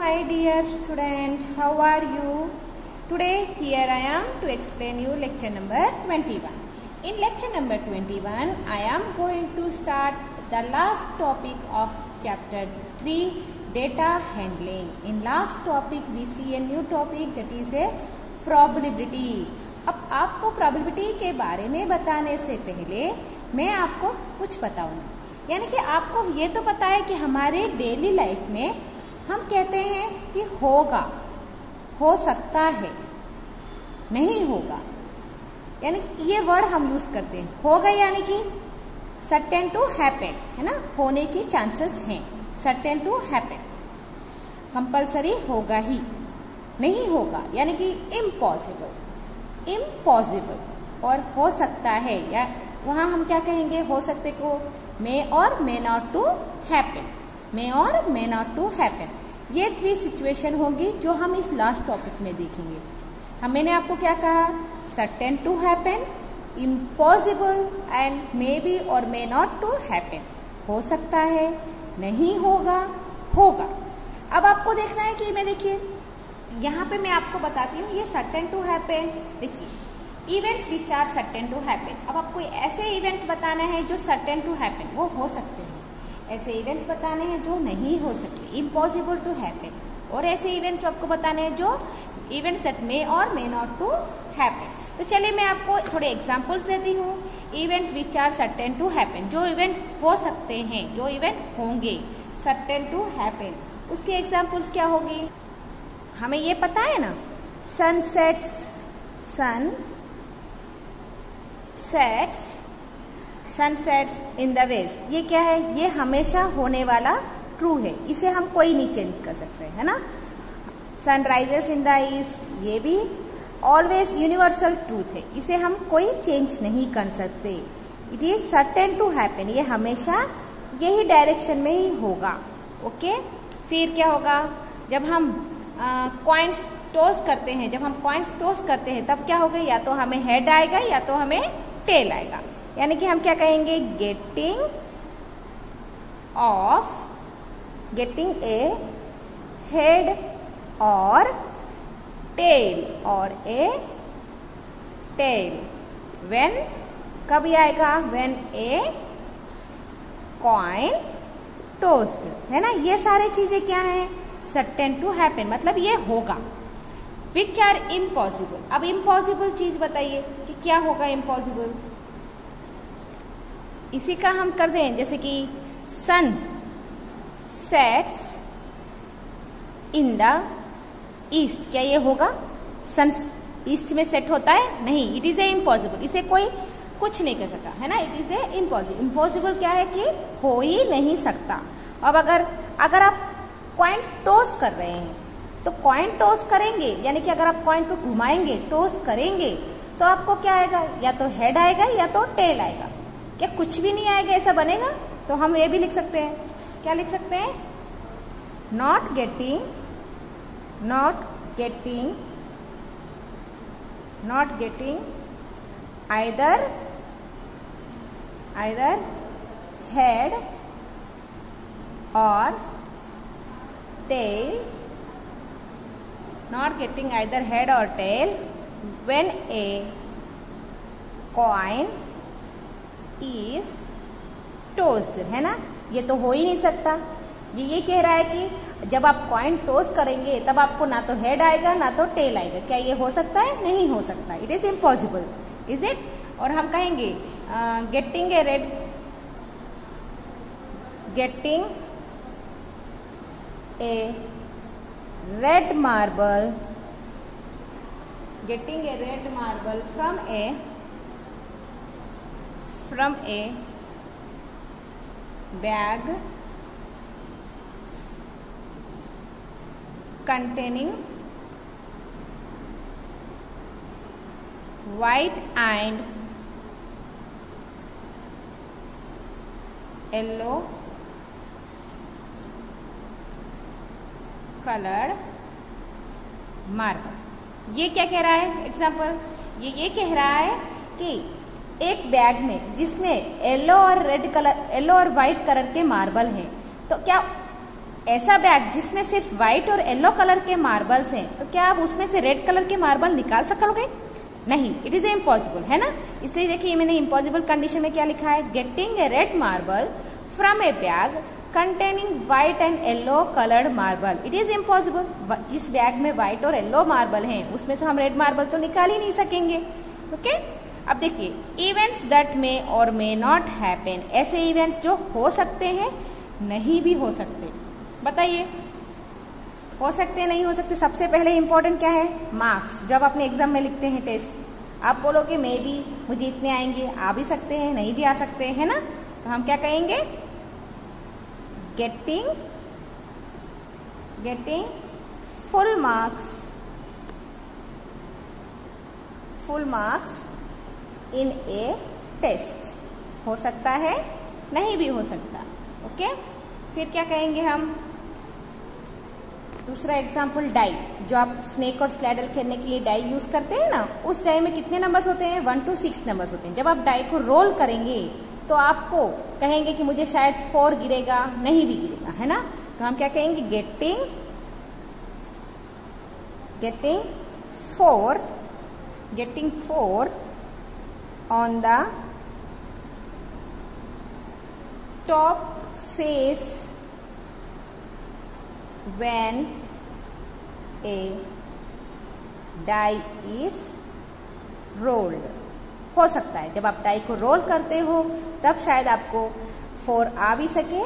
my dear student, how are you? Today here I am to explain you lecture number 21. In lecture number 21 I am going to start the last topic of chapter 3, data handling. In last topic we see a new topic, that is a probability. अब आपको probability के बारे में बताने से पहले मैं आपको कुछ बताऊंगी. यानी कि आपको ये तो पता है कि हमारे डेली लाइफ में हम कहते हैं कि होगा, हो सकता है, नहीं होगा, यानी कि ये वर्ड हम यूज करते हैं. होगा यानी कि सर्टेन टू हैपन, है ना, होने की चांसेस हैं. सर्टेन टू हैपन, कंपल्सरी होगा ही. नहीं होगा यानी कि इम्पॉसिबल, इम्पॉसिबल. और हो सकता है, या वहां हम क्या कहेंगे, हो सकते को मे और मे नॉट टू हैपन, मे और मे नॉट टू हैपन. ये 3 सिचुएशन होगी जो हम इस लास्ट टॉपिक में देखेंगे. मैंने आपको क्या कहा, certain to happen, impossible and may be और मे नॉट टू हैपन. हो सकता है, नहीं होगा, होगा. अब आपको देखना है कि मैं देखिए यहाँ पे मैं आपको बताती हूँ ये सर्टेन टू हैपन. देखिए events which are certain to happen. अब आपको ऐसे इवेंट्स बताना है जो सर्टेन टू हैपन, वो हो सकते हैं. ऐसे इवेंट्स बताने हैं जो नहीं हो सकते, इम्पॉसिबल टू हैपन. और ऐसे इवेंट्स आपको बताने हैं जो इवेंट्स दैट मे और मे नॉट टू हैपन. तो चलिए मैं आपको थोड़े एग्जांपल्स देती हूँ. Events which are certain to happen, जो इवेंट हो सकते हैं, जो इवेंट होंगे सर्टेन टू हैपन. उसके एग्जाम्पल्स क्या होगी, हमें ये पता है ना, sun sets in the west. ये क्या है, ये हमेशा होने वाला ट्रू है, इसे हम कोई नहीं चेंज कर सकते, है ना. Sun rises in the east, ये भी ऑलवेज यूनिवर्सल ट्रूथ है, इसे हम कोई चेंज नहीं कर सकते. It is certain to happen, ये हमेशा यही डायरेक्शन में ही होगा. ओके. फिर क्या होगा, जब हम कॉइन्स टॉस करते हैं, तब क्या होगा, या तो हमें हेड आएगा या तो हमें टेल आएगा. यानी कि हम क्या कहेंगे, गेटिंग ए हेड और ए टेल. व्हेन, कब आएगा, व्हेन ए कॉइन टोस्ट, है ना. ये सारी चीजें क्या है, सर्टेन टू हैपन, मतलब ये होगा. Which are impossible. अब इम्पॉसिबल चीज बताइए कि क्या होगा इम्पॉसिबल. इसी का हम कर दें, जैसे कि sun sets in the east, क्या ये होगा, सन ईस्ट में सेट होता है, नहीं. इट इज ए इम्पॉसिबल, इसे कोई कुछ नहीं कर सकता, है ना. It is a impossible. Impossible क्या है कि हो ही नहीं सकता. अब अगर आप कॉइन टॉस कर रहे हैं, तो कॉइन टॉस करेंगे यानी कि अगर आप कॉइन को घुमाएंगे, टॉस करेंगे, तो आपको क्या आएगा, या तो हेड आएगा या तो टेल आएगा. क्या कुछ भी नहीं आएगा, ऐसा बनेगा. तो हम ये भी लिख सकते हैं, क्या लिख सकते हैं, नॉट गेटिंग आइदर हेड और tell, not getting either head or tail when a coin is tossed, है ना. ये तो हो ही नहीं सकता. ये कह रहा है कि जब आप कॉइन टॉस करेंगे तब आपको ना तो हेड आएगा ना तो टेल आएगा. क्या ये हो सकता है, नहीं हो सकता. It is impossible, is it. और हम कहेंगे getting a red marble from a bag containing white and yellow coloured marble. ये क्या कह रहा है, एग्जाम्पल, ये कह रहा है कि एक बैग में जिसमें येलो और व्हाइट कलर के मार्बल हैं, तो क्या ऐसा बैग जिसमें सिर्फ व्हाइट और येलो कलर के मार्बल्स हैं, तो क्या आप उसमें से रेड कलर के मार्बल निकाल सकोगे? नहीं, इट इज इम्पॉसिबल, है ना। इसलिए देखिए मैंने इम्पॉसिबल कंडीशन में क्या लिखा है, getting a red marble from A bag containing white and yellow coloured marble, it is impossible. जिस बैग में व्हाइट और येलो मार्बल हैं उसमें से हम रेड मार्बल तो निकाल ही नहीं सकेंगे। ओके, अब देखिए इवेंट्स दैट मे और मे नॉट हैपन, ऐसे इवेंट्स जो हो सकते हैं नहीं भी हो सकते। बताइए, हो सकते नहीं हो सकते। सबसे पहले इंपॉर्टेंट क्या है, मार्क्स। जब अपने एग्जाम में लिखते हैं टेस्ट, आप बोलोगे मे बी मुझे इतने आएंगे, आ भी सकते हैं नहीं भी आ सकते हैं, है ना। तो हम क्या कहेंगे, getting full marks in a test. हो सकता है नहीं भी हो सकता। ओके, फिर क्या कहेंगे हम, दूसरा एग्जाम्पल डाई। जो आप स्नेक और स्लाइडर खेलने के लिए डाई यूज करते हैं ना, उस डाई में कितने नंबर्स होते हैं, 1 to 6 नंबर्स होते हैं। जब आप डाई को रोल करेंगे तो आपको कहेंगे कि मुझे शायद 4 गिरेगा, नहीं भी गिरेगा, है ना। तो हम क्या कहेंगे, getting 4 on the top face when a die is rolled। हो सकता है जब आप डाई को रोल करते हो तब शायद आपको 4 आ भी सके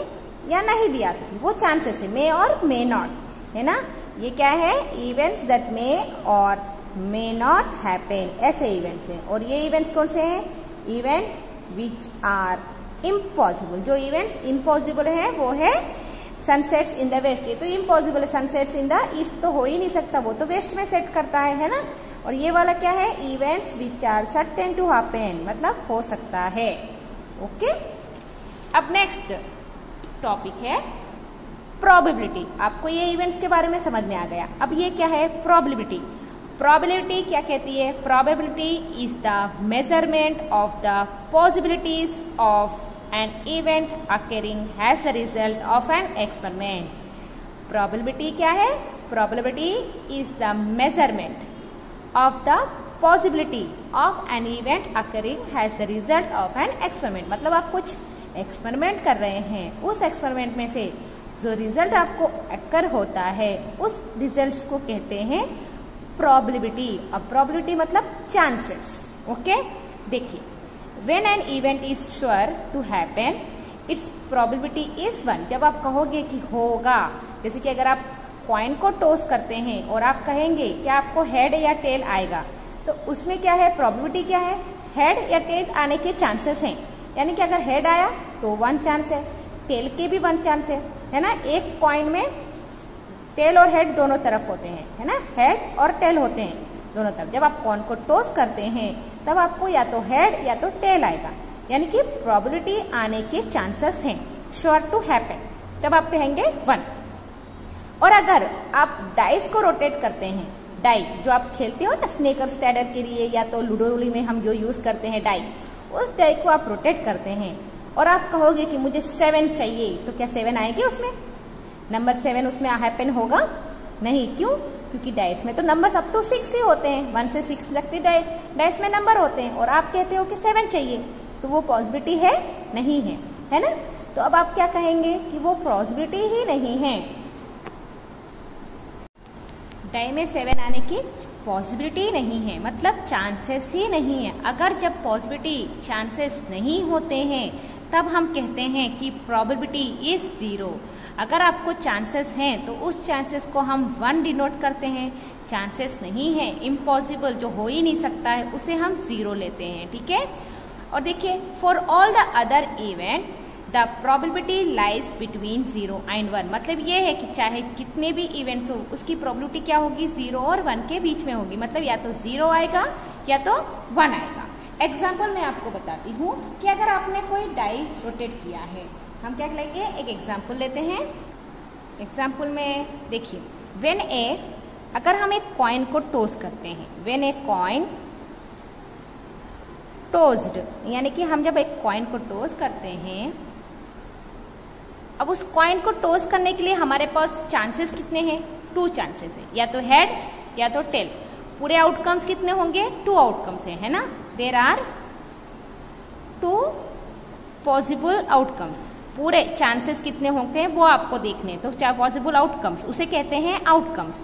या नहीं भी आ सके, वो चांसेस है, मे और मे नॉट, है ना। ये क्या है, इवेंट्स दैट मे और मे नॉट हैपन, ऐसे इवेंट्स हैं। और ये इवेंट्स कौन से हैं, इवेंट्स विच आर इम्पॉसिबल। जो इवेंट्स इम्पॉसिबल हैं वो है सनसेट्स इन द वेस्ट। ये तो इम्पॉसिबल है, सनसेट्स इन द ईस्ट तो हो ही नहीं सकता, वो तो वेस्ट में सेट करता है ना। और ये वाला क्या है, events which are certain to happen, मतलब हो सकता है। ओके, अब नेक्स्ट टॉपिक है प्रोबेबिलिटी। आपको ये इवेंट्स के बारे में समझ में आ गया। अब ये क्या है, प्रोबेबिलिटी। प्रोबेबिलिटी क्या कहती है, probability is the measurement of the possibilities of an event occurring as a result of an experiment। probability क्या है, probability is the measurement of the possibility of an event occurring as the result of an experiment। मतलब आप कुछ experiment कर रहे हैं, उस experiment में से जो रिजल्ट आपको अक्कर होता है उस रिजल्ट्स को कहते हैं प्रोबेबिलिटी। अब प्रोबेबिलिटी मतलब चांसेस। ओके, देखिए When an event is sure to happen, its probability is 1। जब आप कहोगे कि होगा, जैसे कि अगर आप कॉइन को टॉस करते हैं और आप कहेंगे कि आपको हेड या टेल आएगा, तो उसमें क्या है, प्रोबेबिलिटी क्या है, हेड या टेल आने के चांसेस हैं। यानी कि अगर हेड आया तो 1 चांस है, टेल के भी 1 चांस है ना। एक कॉइन में टेल और हेड दोनों तरफ होते हैं, है ना, हेड और टेल होते हैं दोनों तरफ। जब आप कॉइन को टॉस करते हैं तब आपको या तो हेड या तो टेल आएगा, यानी कि प्रोबेबिलिटी आने के चांसेस हैं, श्योर टू हैपन, तब आप कहेंगे 1। और अगर आप डाइस को रोटेट करते हैं, डाई जो आप खेलते हो ना स्नेक और स्लाइडर के लिए, या तो लूडोली में हम जो यूज करते हैं डाई, उस डाई को आप रोटेट करते हैं और आप कहोगे कि मुझे 7 चाहिए, तो क्या 7 आएगी उसमें, नंबर 7 उसमें हैपन होगा? नहीं। क्यों? क्योंकि डाइस में तो नंबर्स अप टू 6 ही होते हैं, 1 से 6 तक डाइस में नंबर होते हैं, और आप कहते हो कि 7 चाहिए, तो वो पॉसिबिलिटी है नहीं है ना। तो अब आप क्या कहेंगे कि वो पॉसिबिलिटी ही नहीं है, डाई में 7 आने की पॉसिबिलिटी नहीं है, मतलब चांसेस ही नहीं है। अगर जब पॉसिबिलिटी चांसेस नहीं होते हैं तब हम कहते हैं कि प्रोबेबिलिटी इज 0। अगर आपको चांसेस हैं तो उस चांसेस को हम 1 डिनोट करते हैं, चांसेस नहीं है, इम्पॉसिबल जो हो ही नहीं सकता है, उसे हम 0 लेते हैं, ठीक है। और देखिए, for all the other event the probability lies between 0 and 1। मतलब ये है कि चाहे कितने भी इवेंट्स हो उसकी प्रोबेबिलिटी क्या होगी, 0 और 1 के बीच में होगी। मतलब या तो 0 आएगा या तो 1 आएगा। एग्जाम्पल मैं आपको बताती हूँ कि अगर आपने कोई डाई रोटेट किया है, हम क्या लेंगे, एक एग्जाम्पल लेते हैं। एग्जाम्पल में देखिए, व्हेन अगर हम एक कॉइन को टॉस करते हैं, व्हेन ए कॉइन टॉस्ड, यानी कि हम जब एक कॉइन को टॉस करते हैं अब उस कॉइन को टॉस करने के लिए हमारे पास चांसेस कितने हैं? 2 चांसेस है, या तो हेड या तो टेल। पूरे आउटकम्स कितने होंगे? 2 आउटकम्स है ना। There are 2 possible outcomes. पूरे चांसेस कितने होंगे वो आपको देखने हैं, तो क्या पॉसिबल आउटकम्स उसे कहते हैं आउटकम्स।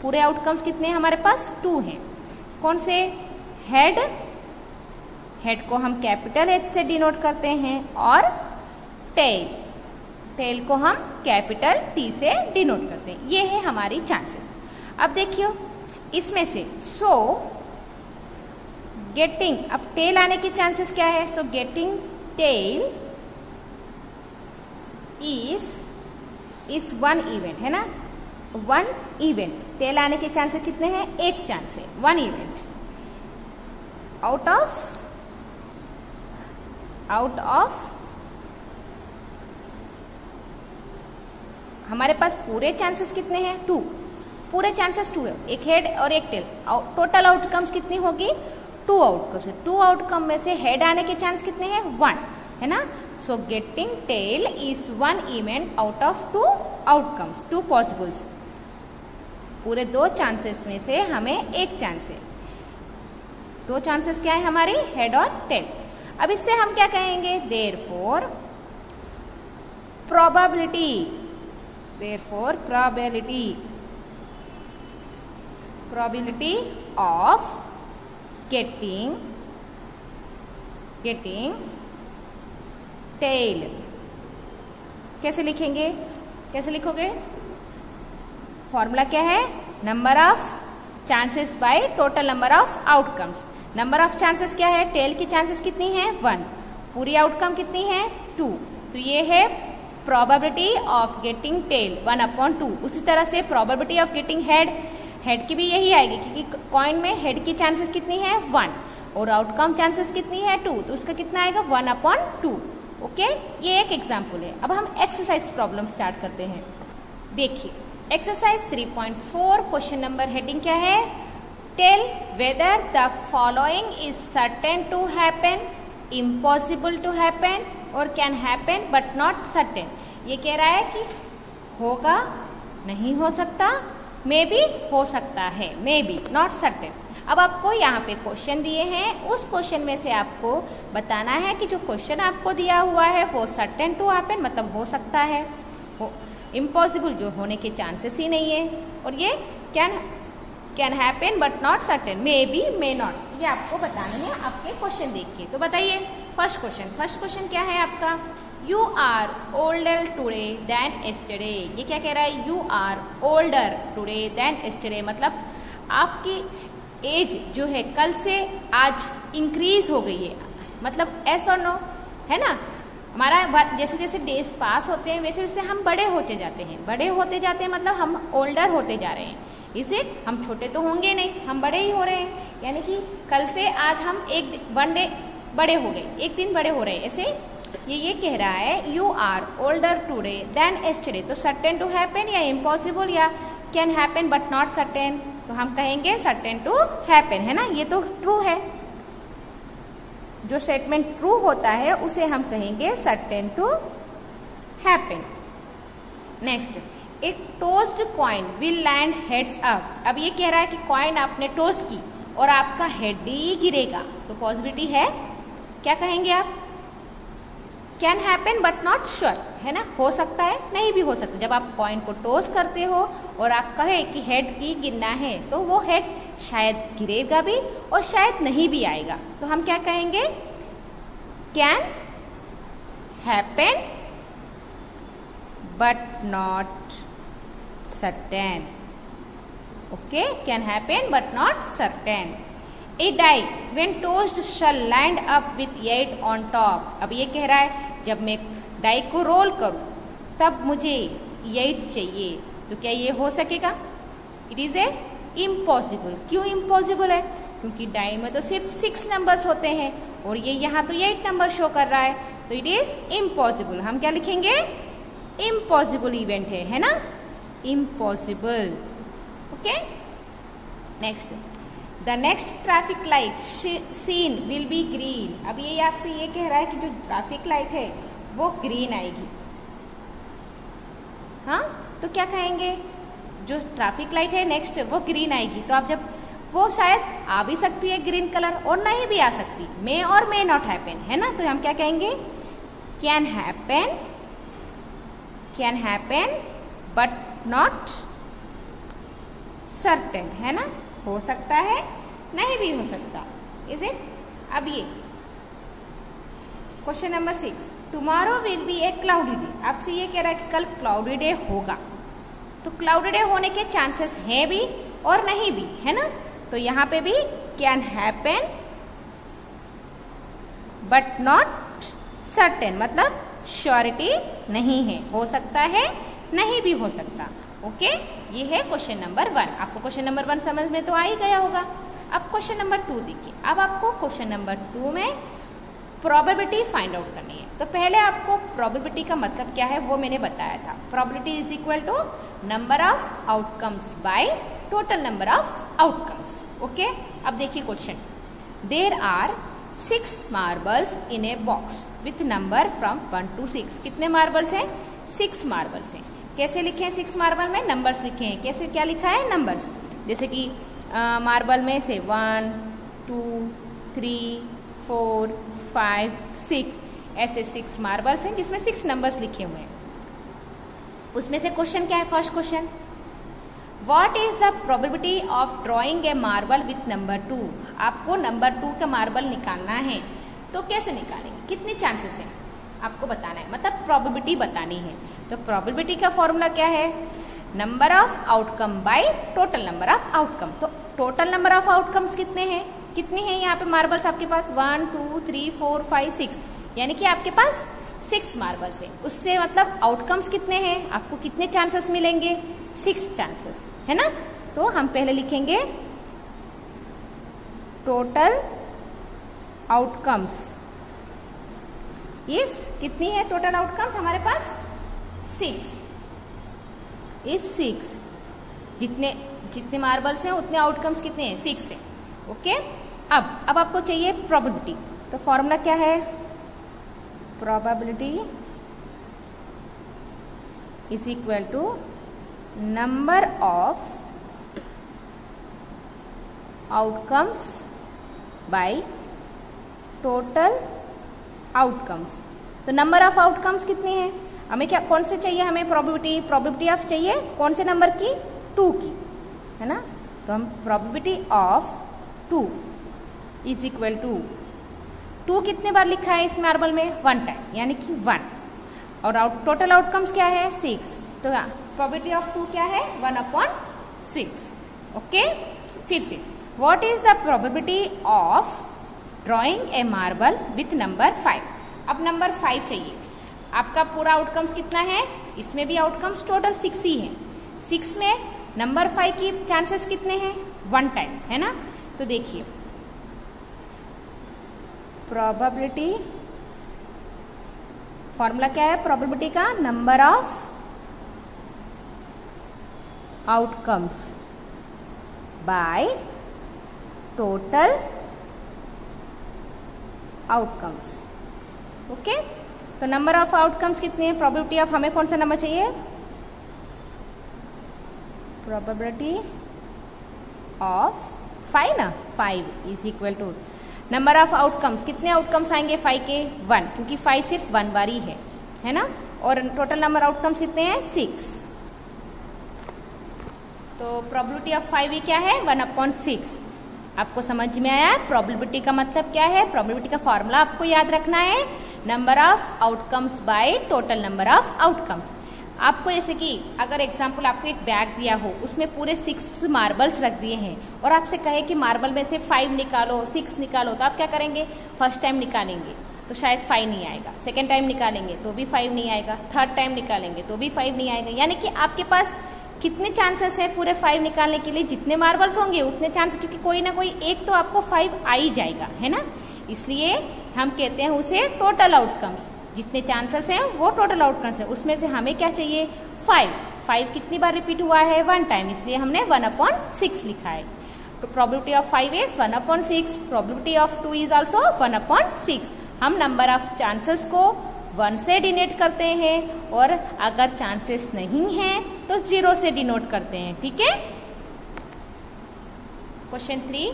पूरे आउटकम्स कितने हैं हमारे पास? 2 हैं। कौन से? हेड, हेड को हम कैपिटल H से डिनोट करते हैं, और टेल, टेल को हम कैपिटल T से डिनोट करते हैं। ये है हमारी चांसेस। अब देखियो इसमें से गेटिंग, अब टेल आने के चांसेस क्या है? So getting tail is 1 event, है ना। 1 इवेंट, टेल आने के चांसेस कितने हैं? 1 चांस है, 1 इवेंट। आउट ऑफ हमारे पास पूरे चांसेस कितने हैं? 2। पूरे चांसेस 2 है, एक हेड और एक टेल। टोटल आउटकम्स कितनी होगी? 2 आउटकम्स है। 2 आउटकम में से हेड आने के चांस कितने हैं? 1, है ना। So getting tail is 1 event out of 2 outcomes, 2 possibles. पूरे 2 चांसेस में से हमें 1 चांस है। 2 चांसेस क्या है हमारी? हेड और टेल। अब इससे हम क्या कहेंगे? Therefore probability of getting tail। कैसे लिखेंगे? कैसे लिखोगे? फॉर्मूला क्या है? Number of chances bye total number of outcomes. Number of chances क्या है? टेल की चांसेस कितनी है? 1। पूरी आउटकम कितनी है? 2। तो ये है प्रोबेबिलिटी ऑफ गेटिंग टेल 1/2। उसी तरह से probability of getting head, head की भी यही आएगी, क्योंकि कॉइन में हेड की चांसेस कितनी है? 1, और आउटकम चांसेस कितनी है? 2, तो उसका कितना आएगा? 1/2। ओके, ये एक एग्जाम्पल है। अब हम एक्सरसाइज प्रॉब्लम स्टार्ट करते हैं। देखिए एक्सरसाइज 3.4 क्वेश्चन नंबर हेडिंग क्या है? Tell whether the following is certain to happen, impossible to happen और can happen but not certain. ये कह रहा है कि होगा, नहीं हो सकता, मे बी हो सकता है, मे बी नॉट सर्टेन। अब आपको यहाँ पे क्वेश्चन दिए हैं, उस क्वेश्चन में से आपको बताना है कि जो क्वेश्चन आपको दिया हुआ है वो सर्टेन टू हैपन मतलब हो सकता है, इम्पॉसिबल जो होने के चांसेस ही नहीं है, और ये can happen but not certain, may be may not. ये आपको बताना है आपके क्वेश्चन देख के। तो बताइए फर्स्ट क्वेश्चन क्या है आपका? You are older today than yesterday. ये क्या कह रहा है? You are older today than yesterday मतलब आपकी एज जो है कल से आज इंक्रीज हो गई है, मतलब एस और नो, है ना। हमारा जैसे जैसे डेज पास होते हैं वैसे वैसे हम बड़े होते जाते हैं, मतलब हम ओल्डर होते जा रहे हैं। इसे हम छोटे तो होंगे नहीं, हम बड़े ही हो रहे हैं, यानी कि कल से आज हम वन डे बड़े हो गए, एक दिन बड़े हो रहे हैं। ऐसे ये कह रहा है you are older today than yesterday, तो सर्टेन टू हैपन या इम्पॉसिबल या can happen but not certain, तो हम कहेंगे सर्टेन टू हैपन, है ना। ये तो ट्रू है, जो स्टेटमेंट ट्रू होता है उसे हम कहेंगे सर्टेन टू हैपन। नेक्स्ट, एक tossed coin will land heads up. अब ये कह रहा है कि कॉइन आपने टोस्ट की और आपका हेड ही गिरेगा, तो पॉसिबिलिटी है, क्या कहेंगे आप? Can happen but not sure, है ना, हो सकता है, नहीं भी हो सकता। जब आप कॉइन को टॉस करते हो और आप कहे कि हेड ही गिरना है, तो वो हेड शायद गिरेगा भी और शायद नहीं भी आएगा, तो हम क्या कहेंगे? Can happen but not certain. Okay, can happen but not certain. A die when tossed shall land up with 8 on top। अब ये कह रहा है जब मैं डाई को रोल करूं तब मुझे 8 चाहिए, तो क्या ये हो सकेगा? It is a impossible. क्यों इम्पॉसिबल है? क्योंकि डाई में तो सिर्फ 6 नंबर्स होते हैं और ये यहाँ तो 8 नंबर शो कर रहा है, तो इट इज इम्पॉसिबल। हम क्या लिखेंगे? इम्पॉसिबल इवेंट है ना, impossible. Okay, next, the next traffic light seen will be green. अब ये आपसे ये कह रहा है कि जो ट्रैफिक लाइट है वो ग्रीन आएगी। हाँ, तो क्या कहेंगे, जो ट्रैफिक लाइट है नेक्स्ट वो ग्रीन आएगी, तो आप जब वो शायद आ भी सकती है ग्रीन कलर और नहीं भी आ सकती, मे और मे नॉट हैपन, है ना। तो हम क्या कहेंगे, can happen but not certain, है ना, हो सकता है नहीं भी हो सकता, इज इट। अब ये question number 6, tomorrow will be A cloudy day. आपसे ये कह रहा है कि कल क्लाउडी डे होगा, तो क्लाउडी डे होने के चांसेस हैं भी और नहीं भी, है ना। तो यहाँ पे भी can happen but not certain, मतलब श्योरिटी नहीं है, हो सकता है नहीं भी हो सकता। ओके, ये है क्वेश्चन नंबर 1। आपको क्वेश्चन नंबर 1 समझ में तो आ ही गया होगा। अब क्वेश्चन नंबर 2 देखिए। अब आपको क्वेश्चन नंबर 2 में प्रोबेबिलिटी फाइंड आउट करनी है। तो पहले आपको प्रोबेबिलिटी का मतलब क्या है वो मैंने बताया था। Probability is equal to number of outcomes by total number of outcomes. Okay, अब देखिए question, there are 6 marbles in a box with number from 1 to 6। कितने मार्बल्स हैं, 6 मार्बल्स हैं। कैसे लिखे हैं 6 मार्बल में, नंबर्स लिखे हैं। कैसे, क्या लिखा है, नंबर्स। जैसे कि मार्बल में से 1 2 3 4 5 6 ऐसे 6 मार्बल्स हैं जिसमें 6 नंबर्स लिखे हुए हैं। उसमें से क्वेश्चन क्या है, first question, what is the probability of drawing a marble with number 2। आपको नंबर 2 का मार्बल निकालना है, तो कैसे निकालेंगे, कितने चांसेस हैं आपको बताना है, मतलब प्रोबेबिलिटी बतानी है। तो प्रोबेबिलिटी का फॉर्मूला क्या है, number of outcome bye total number of outcome. तो टोटल नंबर ऑफ आउटकम्स कितने हैं, कितने हैं यहाँ पे मार्बल्स आपके पास, 1 2 3 4 5 6, यानी कि आपके पास 6 मार्बल्स है। उससे मतलब आउटकम्स कितने हैं, आपको कितने चांसेस मिलेंगे, 6 चांसेस, है ना। तो हम पहले लिखेंगे टोटल आउटकम्स इज, कितनी है टोटल आउटकम्स हमारे पास, 6 इज 6। जितने मार्बल्स हैं उतने आउटकम्स कितने हैं, 6 है। ओके, अब आपको चाहिए प्रोबेबिलिटी। तो फॉर्मूला क्या है, probability is equal to number of outcomes by total outcomes. तो नंबर ऑफ आउटकम्स कितनी है, हमें क्या, कौन से चाहिए, हमें प्रोबेबिलिटी ऑफ चाहिए कौन से नंबर की, 2 की, है ना। तो हम probability of 2 is equal to 2 कितने बार लिखा है इस मार्बल में, 1 टाइम, यानी कि 1। और टोटल आउटकम्स क्या है, 6। तो प्रोबेबिलिटी ऑफ 2 क्या है, 1/6। ओके, फिर से, what is the probability of drawing a marble with number 5। अब नंबर 5 चाहिए। आपका पूरा आउटकम्स कितना है, इसमें भी आउटकम्स टोटल 6 ही है। 6 में नंबर 5 की चांसेस कितने हैं, 1 टाइम, है ना। तो देखिए प्रोबेबिलिटी, फॉर्मूला क्या है प्रोबेबिलिटी का, number of outcomes by total outcomes. Okay, तो नंबर ऑफ आउटकम्स कितने हैं, प्रोबेबिलिटी ऑफ, हमें कौन सा नंबर चाहिए, प्रोबेबिलिटी ऑफ 5 ना, 5 is equal to number of outcomes, कितने आउटकम्स आएंगे 5 के, 1, क्योंकि 5 सिर्फ 1 बार ही है ना। और टोटल नंबर आउटकम्स कितने हैं, 6। तो प्रोबेबिलिटी ऑफ 5 ही क्या है, 1/6। आपको समझ में आया प्रोबेबिलिटी का मतलब क्या है, प्रोबेबिलिटी का फॉर्मूला आपको याद रखना है, number of outcomes by total number of outcomes. आपको जैसे कि अगर एग्जाम्पल आपको एक बैग दिया हो, उसमें पूरे 6 मार्बल्स रख दिए हैं और आपसे कहे कि मार्बल में से 5 निकालो, 6 निकालो, तो आप क्या करेंगे, फर्स्ट टाइम निकालेंगे तो शायद 5 नहीं आएगा, सेकेंड टाइम निकालेंगे तो भी 5 नहीं आएगा, थर्ड टाइम निकालेंगे तो भी 5 नहीं आएगा। यानी कि आपके पास कितने चांसेस है पूरे 5 निकालने के लिए, जितने मार्बल्स होंगे उतने चांसेस, क्योंकि कोई ना कोई एक तो आपको 5 आ ही जाएगा, है ना। इसलिए हम कहते हैं उसे टोटल आउटकम्स, जितने चांसेस हैं वो टोटल आउटकम्स है। उसमें से हमें क्या चाहिए, 5 कितनी बार रिपीट हुआ है, 1 टाइम, इसलिए हमने 1/6 लिखा है। तो probability of 5 is 1/6, probability of 2 is also 1/6। हम नंबर ऑफ चांसेस को 1 से डिनोट करते हैं और अगर चांसेस नहीं है तो 0 से डिनोट करते हैं। ठीक है। Question 3,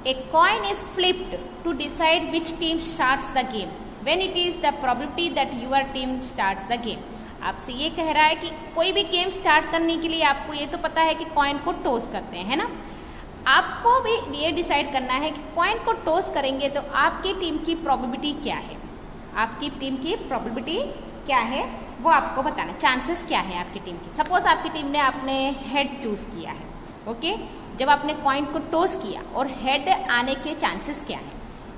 a coin is flipped to decide which team starts the game when it is the probability that your team starts the game. आपसे ये कह रहा है कि कोई भी गेम स्टार्ट करने के लिए आपको ये तो पता है कि कॉइन को टॉस करते हैं, है ना। आपको भी ये डिसाइड करना है कि कॉइन को टॉस करेंगे तो आपकी टीम की प्रोबेबिलिटी क्या है, आपकी टीम की प्रोबेबिलिटी क्या है वो आपको बताना, चांसेस क्या है आपकी टीम की। सपोज आपकी टीम ने आपने हेड चूज किया है, ओके। जब आपने कॉइन को टॉस किया और हेड आने के चांसेस क्या है,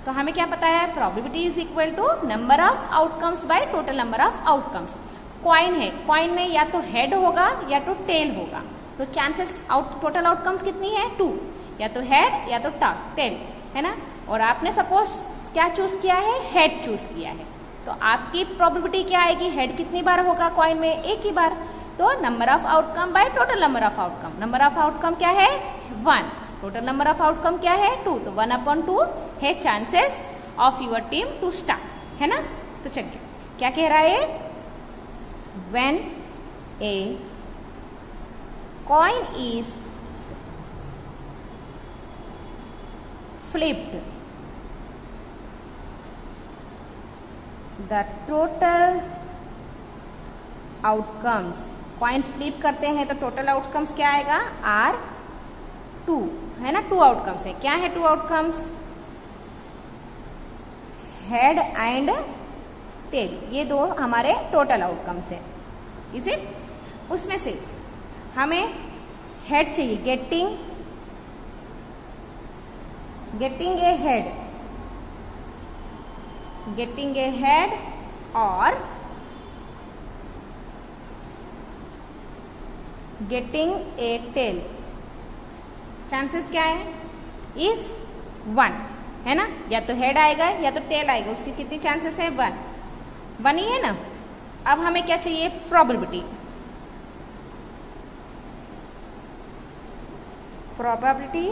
तो हमें क्या पता है, probability is equal to number of outcomes by total number of outcomes. Coin है, कॉइन में या तो हेड होगा या तो टेल होगा, तो चांसेस टोटल आउटकम्स कितनी है, 2, या तो हेड या तो टेल, है ना। और आपने सपोज क्या चूज किया है, हेड चूज किया है, तो आपकी प्रोबेबिलिटी क्या आएगी, हेड कितनी बार होगा कॉइन में, एक ही बार, तो number of outcome bye total number of outcome. Number of outcome क्या है, 1, टोटल नंबर ऑफ आउटकम क्या है, 2, तो 1/2 है chances of your team to start, है ना। तो चलिए क्या कह रहा है, when a coin is flipped, the total outcomes, coin flip करते हैं तो टोटल आउटकम्स क्या आएगा, आर 2, है ना। 2 आउटकम्स है, क्या है 2 आउटकम्स, हेड एंड टेल, ये 2 हमारे टोटल आउटकम्स है। इज इट, उसमें से हमें हेड चाहिए, getting a head, getting a head और गेटिंग ए टेल, चांसेस क्या है, इज 1, है ना। या तो हेड आएगा या तो टेल आएगा, उसकी कितनी चांसेस है, 1 ही है ना। अब हमें क्या चाहिए, probability, probability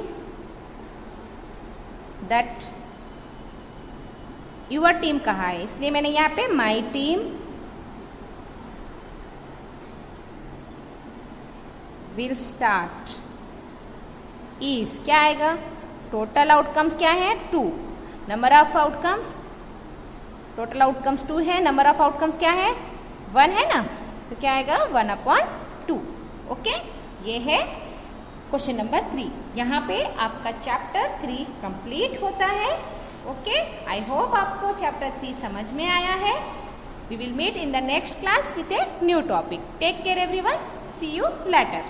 that your team कहा है, इसलिए मैंने यहाँ पे my team will start is, क्या आएगा, टोटल आउटकम्स क्या है, 2, number of outcomes, total outcomes 2 है, नंबर ऑफ आउटकम्स क्या है, 1 है ना, तो क्या आएगा, 1/2। ओके, ये है क्वेश्चन नंबर 3। यहाँ पे आपका चैप्टर 3 कंप्लीट होता है। ओके, आई होप आपको चैप्टर 3 समझ में आया है। We will meet in the next class with a new topic. Take care everyone, see you letter.